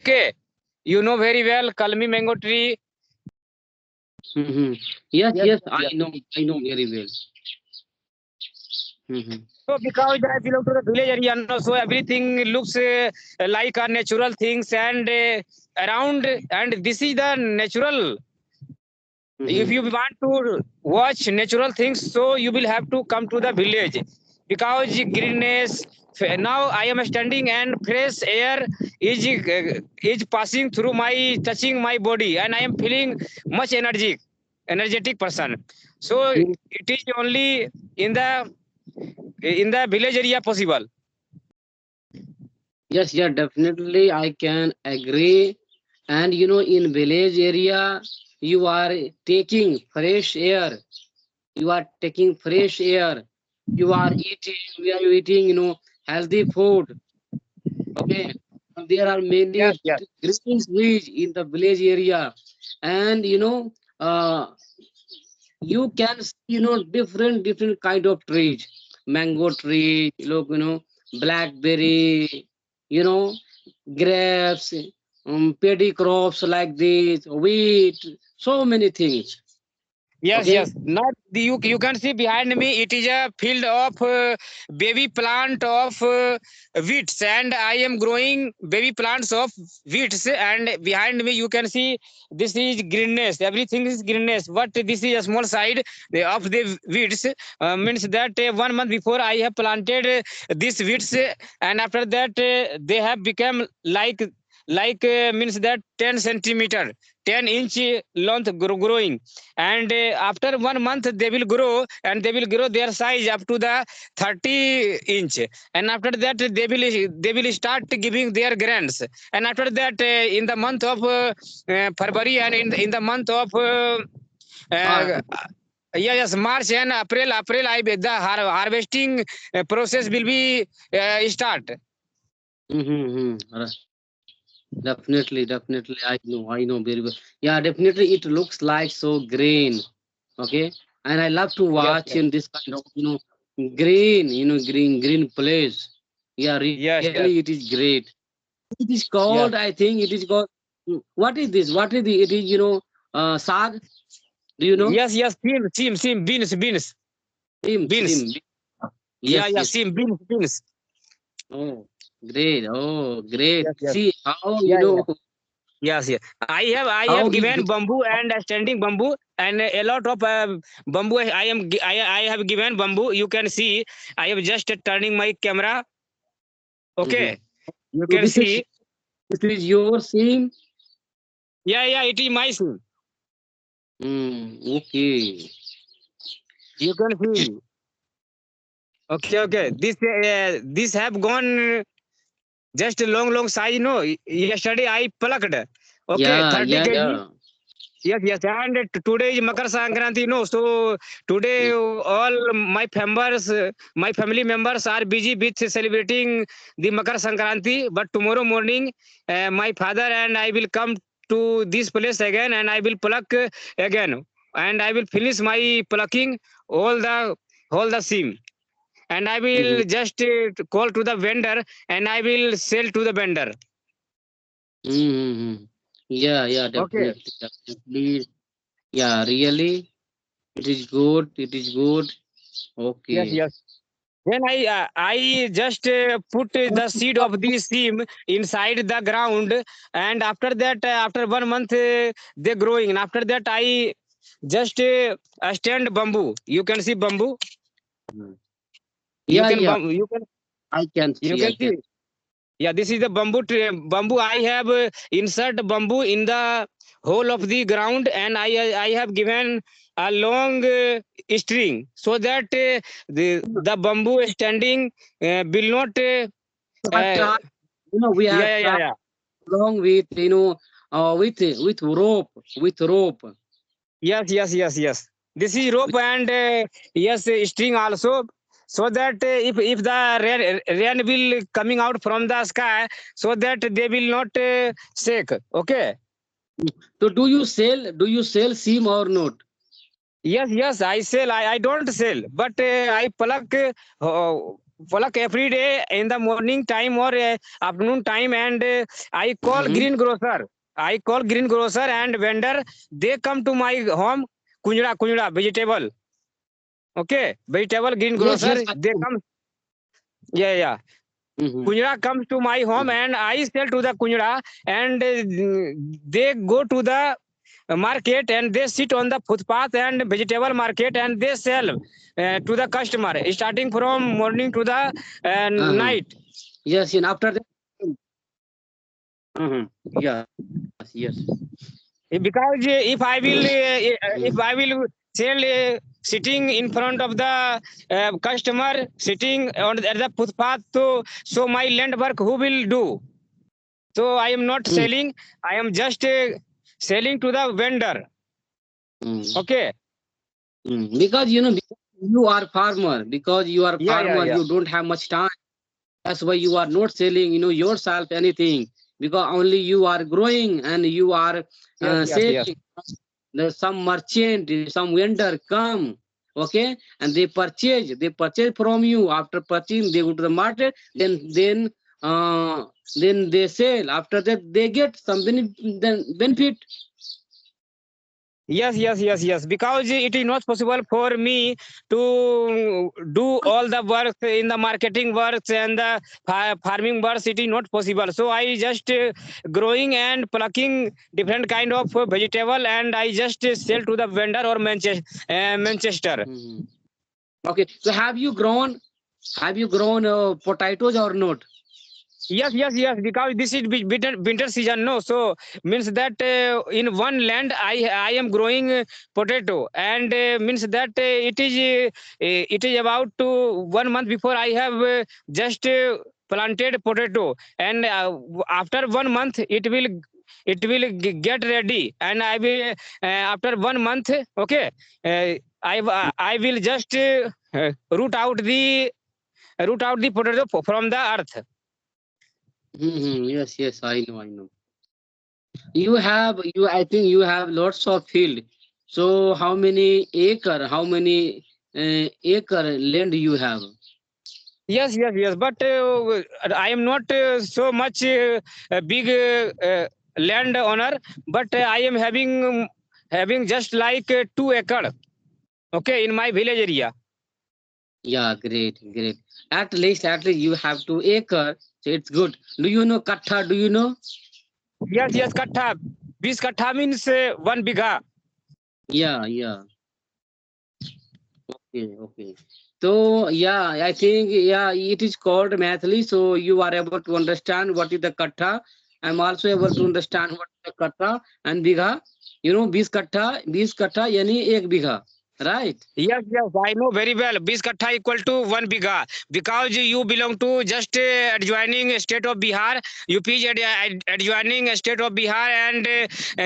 Okay, you know very well Kalmi mango tree. Mm-hmm. Yes, Yes, yes, yes. I know very well. Mm-hmm. So because I belong to the village area, no, so everything looks like a natural things and around, and this is the natural. If Mm-hmm. you want to watch natural things, so you will have to come to the village because greenness. Now I am standing and fresh air is passing through my touching my body, and I am feeling much energetic person. So it is only in the village area possible. Yes, yeah, definitely I can agree. And in village area, you are taking fresh air. You are taking fresh air. You are eating, we are eating, healthy food. Okay. And there are Yes, many yes, green trees in the village area. And you can see, different kind of trees. Mango tree, look, blackberry, you know grapes, paddy crops like this, wheat, so many things. yes, Okay. yes. Not you can see behind me. It is a field of baby plant of wheats, and I am growing baby plants of wheats. And behind me, you can see this is greenness. Everything is greenness. But this is a small side of the wheats. Means that 1 month before I have planted these wheats, and after that they have become means that 10 centimeter, 10-inch length growing, and after 1 month they will grow, and they will grow their size up to the 30 inch, and after that they will start giving their grains, and after that in the month of February, and in the month of uh, uh, yeah, yes, March and April, the harvesting process will be start. definitely, I know very well. Yeah, definitely it looks like so green. Okay. And I love to Yes, watch yes, in this kind of green place. Yeah, really yes, it is yes, great. It is called, I yes, think it is called, what is this? What is the, it is, sag? Do you know? yes, yes. Sim, Sim. beans. Yes, Yeah, yeah, yes. sim, beans. Oh, great. Oh, great. Yes, yes. See how, Yeah, yeah. Yes, yes. I have how given he, bamboo and standing bamboo, and a lot of bamboo. I have given bamboo. You can see. I have just turning my camera. Mhm. Okay, you So can see. this is your sim. Yeah, yeah. It is my sim. Okay. You can see. Okay, okay. This have gone just a long size. No, yesterday I plucked. Okay, Yeah, 30 yeah, kg. yeah. Yes, yes, and today is Makar Sankranti, no. So today, Mm. all my family members are busy with celebrating the Makar Sankranti. But tomorrow morning, my father and I will come to this place again, and I will pluck again, and I will finish my plucking all the seam, and I Mhm. will just call to the vendor, and I will sell to the vendor. Mm-hmm. Yeah, yeah, Okay. definitely. Yeah, really, it is good. It is good. Yes, Okay. yes. Then I just put the seed of the seam inside the ground, and after that, after 1 month, they growing. And after that, I just stand bamboo. You can see bamboo. Mhm. Yeah, yeah. You can I can you see. I can can. see. Yeah, this is the bamboo tree. Bamboo. I have insert bamboo in the hole of the ground, and I have given a long string so that the bamboo standing will not. We have Uh, tried. We yeah, have yeah, yeah, tried yeah. along with with rope with rope. Yes, yes, yes, yes. This is rope and yes, string also. So that if the rain will coming out from the sky, so that they will not shake. Okay. So do you sell seam or not? Yes, yes, I sell. I don't sell, but I pluck. pluck every day in the morning time or afternoon time, and I call Mhm. green grocer. I call green grocer and vendor. They come to my home. Kunjada vegetable. Okay, vegetable green Yes, grocer. yes. They come. Yeah. Mhm. Kunjada comes to my home and I sell to the Kunjada, and they go to the market and they sit on the footpath and vegetable market and they sell to the customer starting from morning to the Uh-huh. night. Yes, and after that. Uh-huh. Yes, yes. Because Mhm. if I will sell sitting in front of the customer, sitting on at the footpath, so my land work who will do? So I am not Mhm. selling, I am just selling to the vendor. Mhm. Okay. Because because you are farmer, because you are farmer, Yeah. you don't have much time. That's why you are not selling, yourself anything, because only you are growing and you are Yes. selling. There's some merchant, some vendor come, okay, and they purchase from you. After purchasing, they go to the market, then they sell. After that, they get some benefit. Yes. Because it is not possible for me to do all the work in the marketing works and the farming works. It is not possible. So I just growing and plucking different kind of vegetable, and I just sell to the vendor or Manchester. Mhm. Okay, so have you grown potatoes or not? Yes. Because this is winter season, no. So means that in one land I am growing potato, and means that it is about to 1 month before I have just planted potato, and after 1 month get ready, and I will after 1 month, okay, I will just root out the potato from the earth. Yes, I know. I think you have lots of field. So how many acre land you have? Yes. But I am not so much a big land owner, but I am having just like 2 acre. Okay, in my village area. Yeah, great. At least you have 2 acre. So it's good. Do you know kattha? Do you know? Yes, kattha. 20 kattha means 1 bigha. Yeah. Okay. So yeah, I think it is called Mathli. So you are able to understand what is the kattha. I'm also able to understand what is the kattha and bigha. 20 kattha yani 1 bigha, right? Yes, I know very well. 20 kattha equal to 1 bigha, because you belong to just adjoining state of Bihar. UP is adjoining state of Bihar, and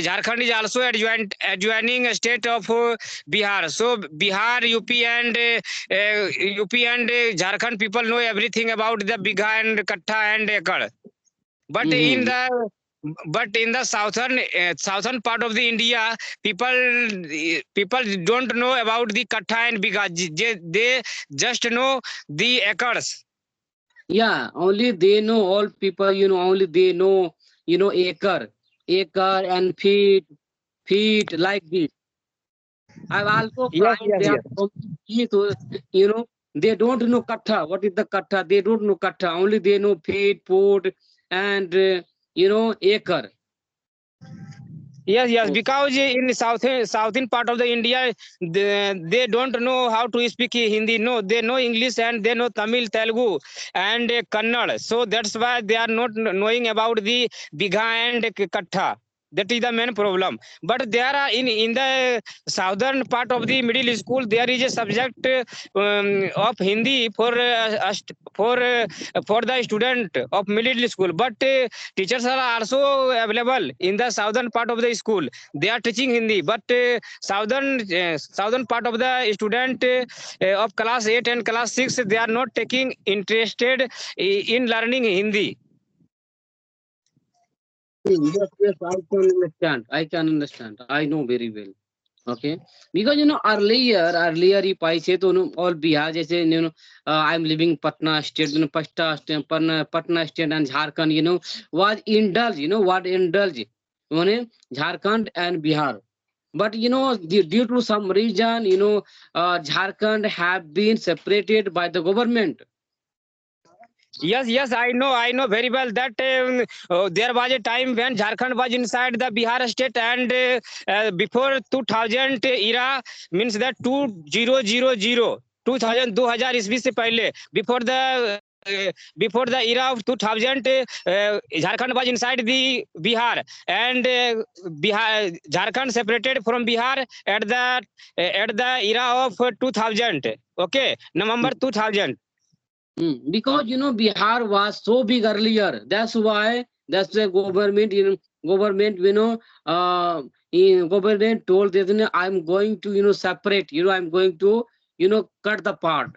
Jharkhand is also adjoining state of Bihar. So Bihar, UP and Jharkhand people know everything about the bigha and kattha and acre. But in Mm-hmm. the southern part of the India, people don't know about the kattha and bigha. They just know the acres. Yeah, only they know, all people, only they know, acre and feet like this. I've also find they are Yes. from east, so, they don't know kattha. What is the kattha? They don't know kattha. Only they know feet, foot, and acre. Yes, Oh, because in the southern part of the India, they don't know how to speak Hindi. No, they know English and they know Tamil, Telugu, and Kannada. So that's why they are not knowing about the bigha and kattha. That is the main problem. But there are in the southern part of the middle school, there is a subject of Hindi for the student of middle school. But teachers are also available in the southern part of the school. They are teaching Hindi, but southern part of the student of class 8 and class 6, they are not taking interested in learning Hindi. yes, I can understand. I know very well. Okay, because earlier if I say to all Bihar, जैसे I'm living Patna state, Patna state, Patna state and Jharkhand, was indulge, what indulge, Jharkhand and Bihar. But due to some reason, Jharkhand have been separated by the government. Yes, yes, I know very well that there was a time when Jharkhand was inside the Bihar state, and before 2000 era, means that 2000 2000 ईस्वी से पहले, before the era of 2000, Jharkhand was inside the Bihar, and Jharkhand separated from Bihar at the era of 2000. Okay, November 2000. Because Bihar was so big earlier. That's why that's the government. Government. Government told that I'm going to separate. I'm going to cut the part.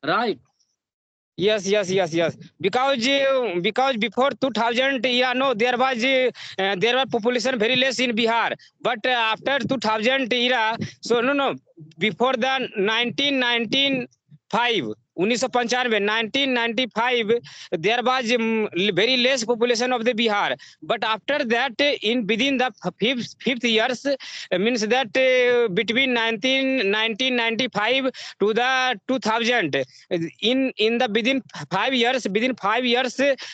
Right. Yes, yes, yes, yes. Because before 2000, yeah, no, there was population very less in Bihar. But after 2000 era, so no, before the 1995, 1995, there was very less population of the Bihar. But after that, in within the fifth years, means that between 1995 to the 2000, in the within 5 years,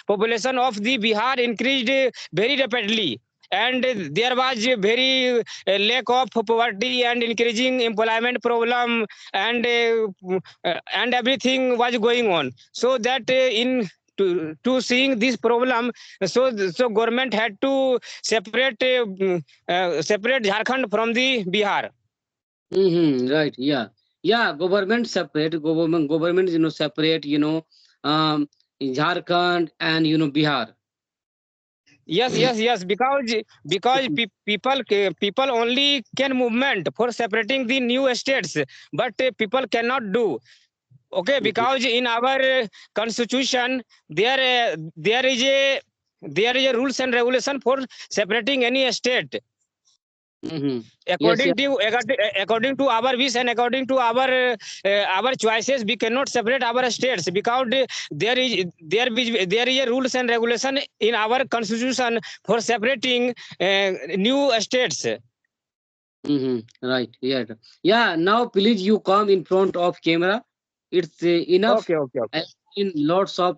population of the Bihar increased very rapidly, and there was a very lack of poverty and increasing employment problem, and everything was going on, so that in to seeing this problem, so government had to separate Jharkhand from the Bihar. Right. Yeah. Yeah. Government separate. Government separate. Jharkhand and Bihar. Yes, yes, yes. Because people only can movement for separating the new states, but people cannot do. Okay, because in our constitution there is a rules and regulation for separating any state. Yes. Yeah. According to our wish and according to our choices, we cannot separate our states, because there is a rules and regulation in our constitution for separating new states. Right. Yeah. Yeah. Now, please, you come in front of camera. It's enough. Okay, okay, okay. I've seen lots of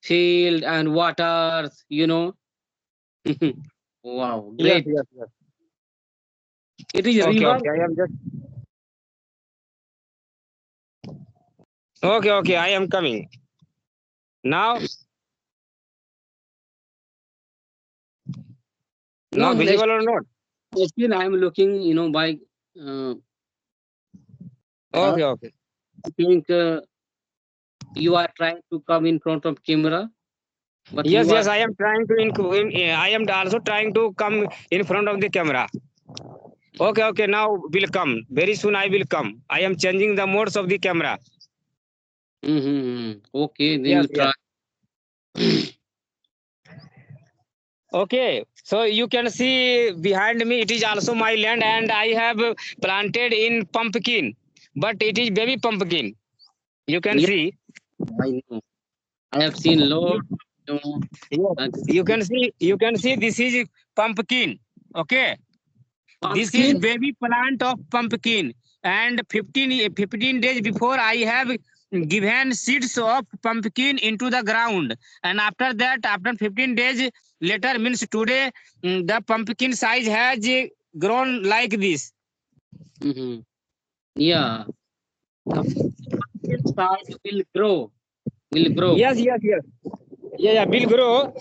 field and waters. Wow, Yes, great. yes, yes. It is Okay, river. okay, I am just okay, I am coming now. No, Now no. visible or not? Still, I am looking. By. Uh, Okay, okay. I think you are trying to come in front of camera, but Yes, you are. yes, I am trying to I am also trying to come in front of the camera. Okay, okay, now will come. Very soon I will come. I am changing the modes of the camera. Okay, then Yes, you yes. try. Okay, so you can see behind me, it is also my land, and I have planted in pumpkin, but it is baby pumpkin. You can Yeah, see. I know. I have seen lot. You know, Yes, uh, you can see this is pumpkin. Okay. This is pumpkin. baby plant of pumpkin, and 15 days before I have given seeds of pumpkin into the ground, and after that, after 15 days later, means today, the pumpkin size has grown like this. Mm-hmm. Yeah, the pumpkin size will grow. Will grow. Yes, yes, yes. Yeah, will grow.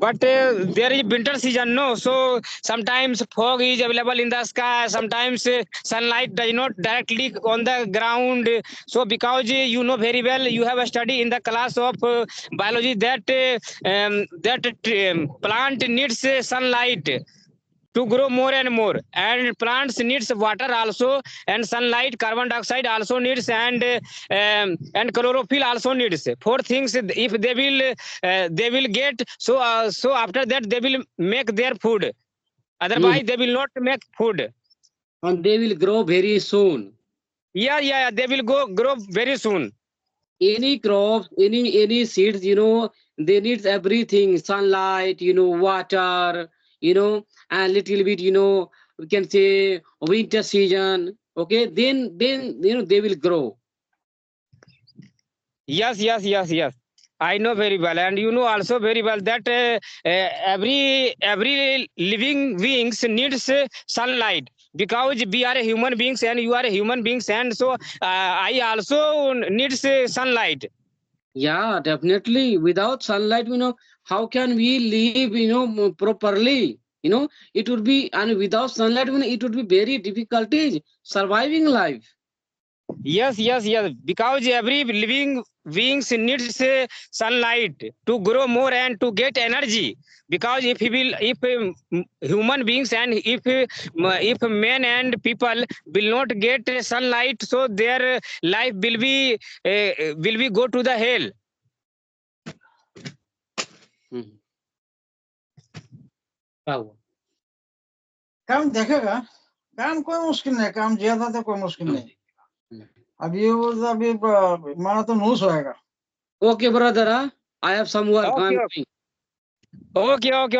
But there is winter season, no, so sometimes fog is available in the sky, sometimes sunlight does not directly on the ground. So because you know very well, you have a study in the class of biology that plant needs sunlight to grow more and more, and plants needs water also, and sunlight, carbon dioxide also needs, and chlorophyll also needs. Four things, if they will get, so after that they will make their food, Mhm. otherwise they will not make food. and they will grow very soon. Yeah. They will grow very soon. Any crops, any seeds, they need everything: sunlight, water, and little bit, we can say winter season. Okay, then they will grow. Yes. I know very well, and you know also very well that every living beings needs sunlight, because we are a human beings and you are a human beings, and so I also needs sunlight. Yeah, definitely. Without sunlight, how can we live, properly? It would be, and without sunlight, it would be very difficulties surviving life. Yes. Because every living beings needs sunlight to grow more and to get energy. Because if human beings and if men and people will not get sunlight, so their life will be go to the hell. हम्म, क्या हुआ? काम देखेगा, काम कोई मुश्किल नहीं, काम ज्यादा तो कोई मुश्किल नहीं। हम्म। अभी माना तो नूस होएगा। Okay, brother. I have some work. Okay, I'm okay. going. Okay.